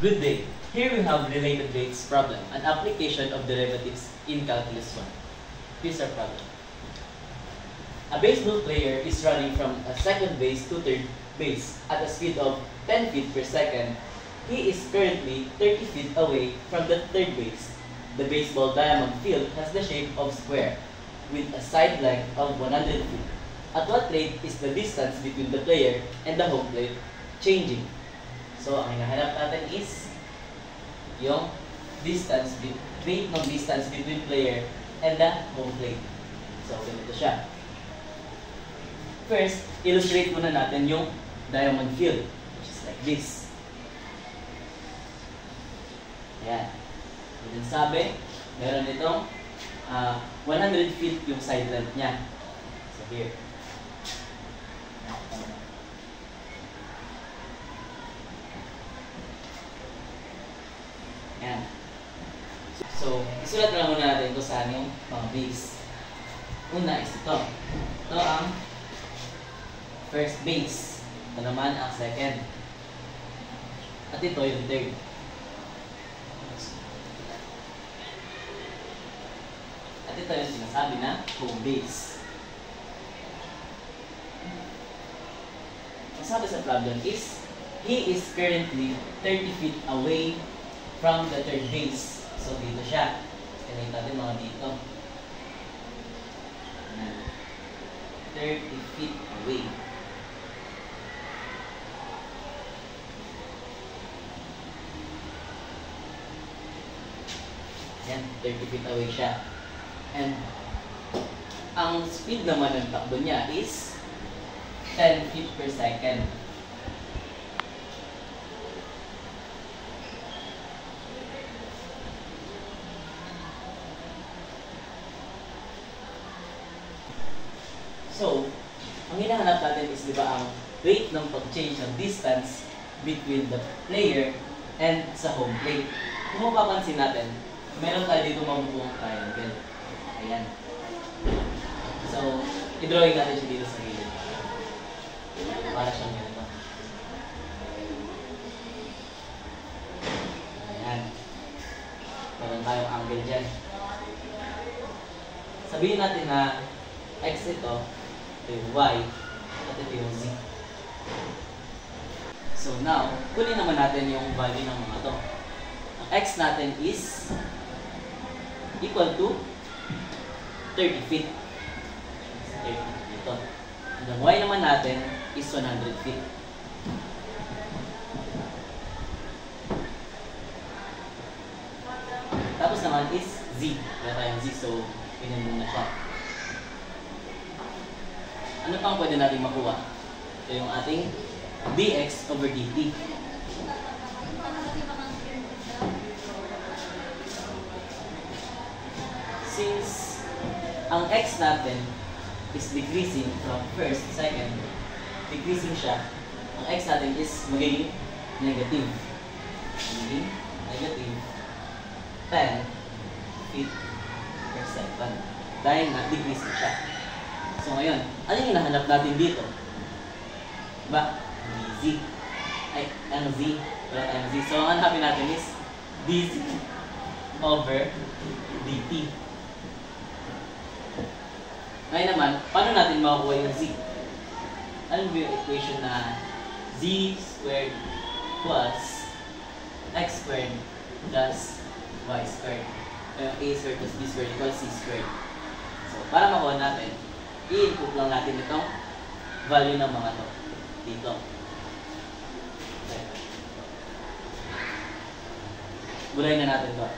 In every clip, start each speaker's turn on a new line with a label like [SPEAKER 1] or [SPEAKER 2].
[SPEAKER 1] Good day. Here we have related rates problem, an application of derivatives in Calculus 1. Here's our problem. A baseball player is running from a second base to third base at a speed of 10 feet per second. He is currently 30 feet away from the third base. The baseball diamond field has the shape of square with a side length of 100 feet. At what rate is the distance between the player and the home plate changing? So, ang hinahanap natin is yung rate ng distance between player and the home plate. So, ganito siya. First, illustrate muna natin yung diamond field, which is like this. Ayan. Yung sabi, meron itong 100 feet yung side length niya. So, here. Ayan. So, isulat na lang muna natin kung saan yung mga base. Una is ito. Ito ang first base. Ito naman ang second. At ito yung third. At ito yung sinasabi na home base. Ang sabi sa problem is, he is currently 30 feet away from the third base. So, dito siya. Tingnan natin mga dito. 30 feet away. Yan, 30 feet away siya. And, ang speed naman ng takbo niya is 10 feet per second. So, ang hinahanap natin is, di ba, ang rate ng pag-change ng distance between the player and sa home plate. Kung mapapansin natin, meron tayo dito mabubuong triangle. Ayan. So, i-drawing natin siya dito sa gilid. Para siyang ganito. Ayan. Meron tayong angle dyan. Sabihin natin na x ito yung y, at ito yung z. So now, kunin naman natin yung value ng mga to. Ang x natin is equal to 30 feet. 30 feet dito. And ang y naman natin is 100 feet. Tapos naman is z. Wala tayong z, so pinin muna siya. Ano pang pwede natin makuha? Ito yung ating dx over dt. Since ang x natin is decreasing from first, second, decreasing siya, ang x natin is magiging negative. Magiging negative 10 feet per second. Dahil na decreasing siya. So ngayon, ano yung hinahanap natin dito? Diba? dz. Ay, ang z. Wala tayong z. So ang hanapin natin is dz over dt. Ngayon naman, paano natin makakuha yung z? Ano ba yung equation na z squared plus x squared plus y squared? Yung a squared plus b squared equals c squared. So para makuha natin, i-input lang natin itong value ng mga to dito. Okay. Gulayin na natin to.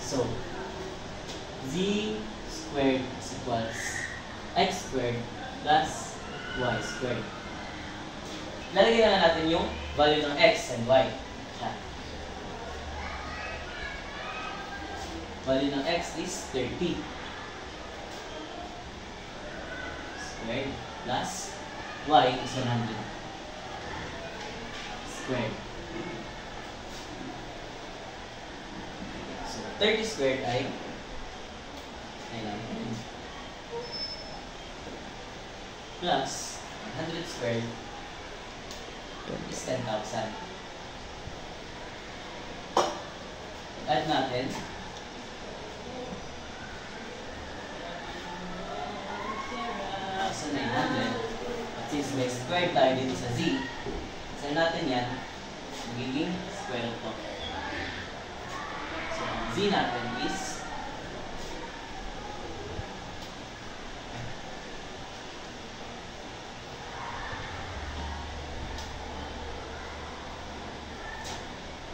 [SPEAKER 1] So, z squared is equals x squared plus y squared. Lalagyan na natin yung value ng x and y. Value ng x is 30 squared plus y is 100 squared. So, 30 squared ay plus 100 squared is 10,000. Add natin. So 900. At since may square tayo dito sa z, saan natin yan, magiging square to. So ang z natin is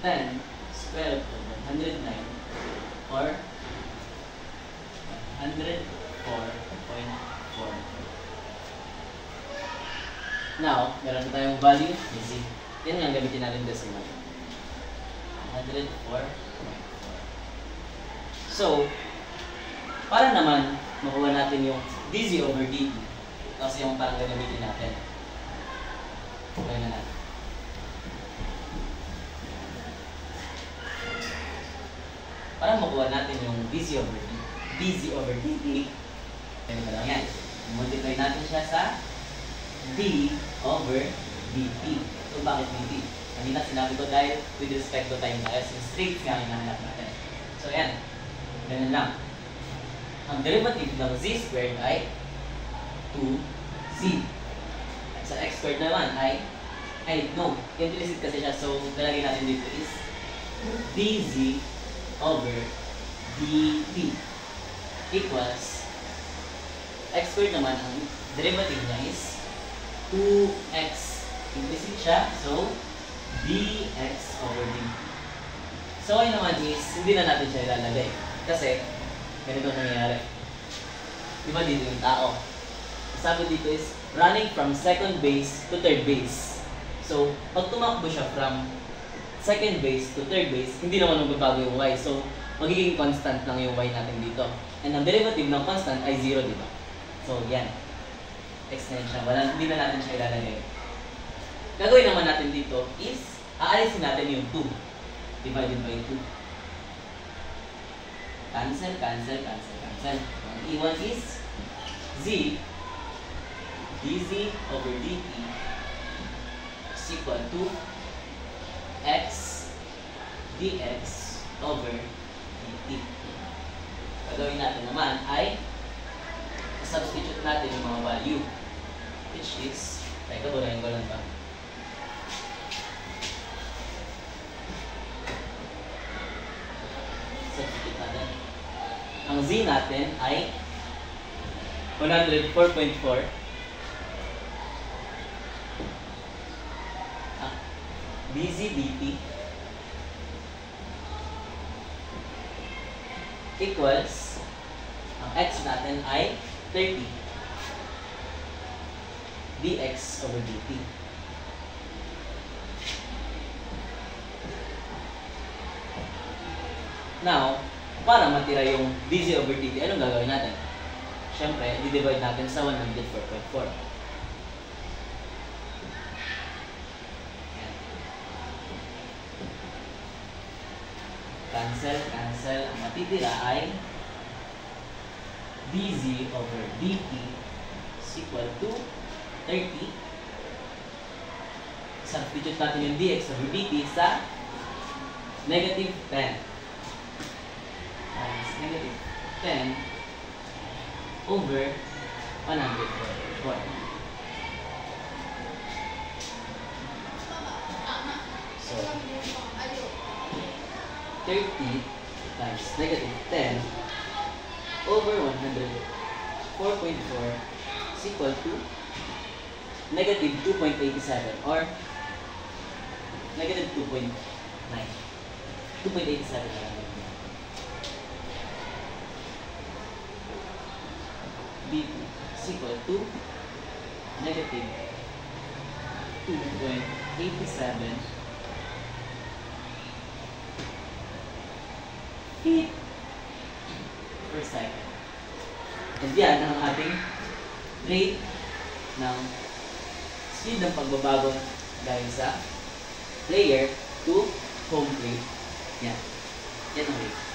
[SPEAKER 1] 10 square root of 109 or 104.4. Now, meron na tayong value. Easy. Yan nga gamitin natin decimal. 104.4. So, para naman makuha natin yung dz over dt, kasi yung parang gagamitin natin. Okay na natin. Para makuha natin yung dz over dt, ganito lang yan. Multiply natin siya sa d over dt. So, bakit dt? Kanina sinabi ko dahil with respect to time tayo, since straight nga hinahanap natin. So, yan. Ganun lang. Ang derivative ng z squared ay 2z. At sa x squared naman ay implicit kasi siya. So, talagay natin dito is dz over dt equals x squared naman, ang derivative niya is 2x. Implicit siya. So, dx over dt. So, ayun naman is, hindi na natin siya ilalagay. Kasi, ganito nangyayari. Diba dito yung tao? Sabi dito is, running from second base to third base. So, pag tumakbo siya from second base to third base, hindi naman magbabago yung y. So, magiging constant lang yung y natin dito. And ang derivative ng constant ay 0, di ba? So, yan. X na siya. Hindi na natin siya ilalagay. Gagawin naman natin dito is, aalisin natin yung 2. Divided by 2. Cancel, cancel, cancel, cancel. Ang iwan is z dz over dt is equal to x dx over dt. Gagawin natin naman ay substitute natin yung mga value, which is, teka, burahin ko lang ba? Substitute natin. Ang z natin ay 104.4 dz dt equals, ang x natin ay 30 dx over dt. Now, para matira yung dz over dt, anong gagawin natin? Siyempre, i-divide natin sa 104.4. Cancel, cancel. Ang matitira ay dz over dt is equal to 30. Substitute natin yung dx over dt sa negative 10. Times negative 10 over 104. So, 30 times negative 10 over 104.4 is equal to negative 2.87 or negative 2.9. 2.87 na lang. dt is equal to negative 2.87 feet per second. And yan ang ating rate ng speed ng pagbabago dahil sa player to home plate. Yan. Yan ang rate.